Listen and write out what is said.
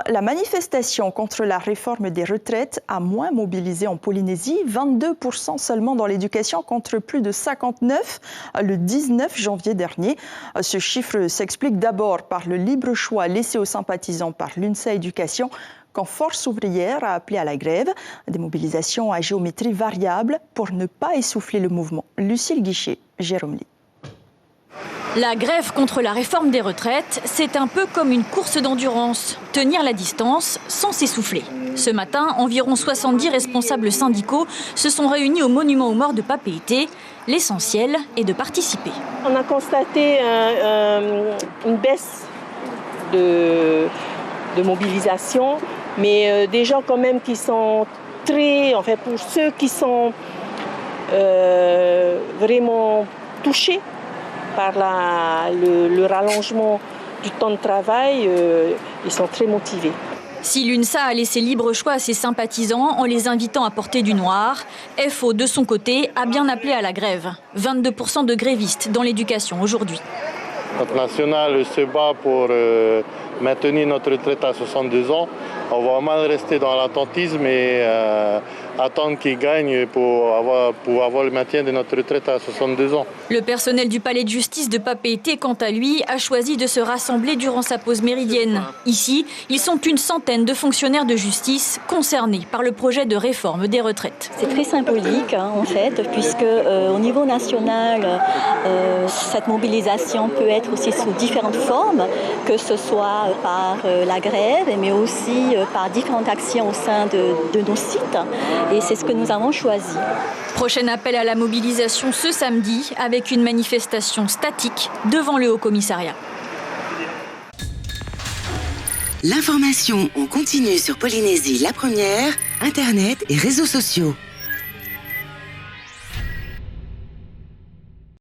La manifestation contre la réforme des retraites a moins mobilisé en Polynésie, 22% seulement dans l'éducation contre plus de 59% le 19 janvier dernier. Ce chiffre s'explique d'abord par le libre choix laissé aux sympathisants par l'UNSA Éducation quand Force ouvrière a appelé à la grève. Des mobilisations à géométrie variable pour ne pas essouffler le mouvement. Lucille Guichet, Jérôme Lee. La grève contre la réforme des retraites, c'est un peu comme une course d'endurance. Tenir la distance sans s'essouffler. Ce matin, environ 70 responsables syndicaux se sont réunis au monument aux morts de Papeete. L'essentiel est de participer. On a constaté une baisse de mobilisation, mais des gens quand même qui sont pour ceux qui sont vraiment touchés par le rallongement du temps de travail, ils sont très motivés. Si l'UNSA a laissé libre choix à ses sympathisants en les invitant à porter du noir, FO, de son côté, a bien appelé à la grève. 22% de grévistes dans l'éducation aujourd'hui. Notre national se bat pour maintenir notre retraite à 62 ans. On va mal rester dans l'attentisme et attendre qu'ils gagnent pour avoir le maintien de notre retraite à 62 ans. Le personnel du palais de justice de Papeete, quant à lui, a choisi de se rassembler durant sa pause méridienne. Ici, ils sont une centaine de fonctionnaires de justice concernés par le projet de réforme des retraites. C'est très symbolique en fait, puisque au niveau national, cette mobilisation peut être aussi sous différentes formes, que ce soit par la grève, mais aussi par différentes actions au sein de nos sites. Et c'est ce que nous avons choisi. Prochain appel à la mobilisation ce samedi avec une manifestation statique devant le Haut-Commissariat. L'information en continu sur Polynésie la première, Internet et réseaux sociaux.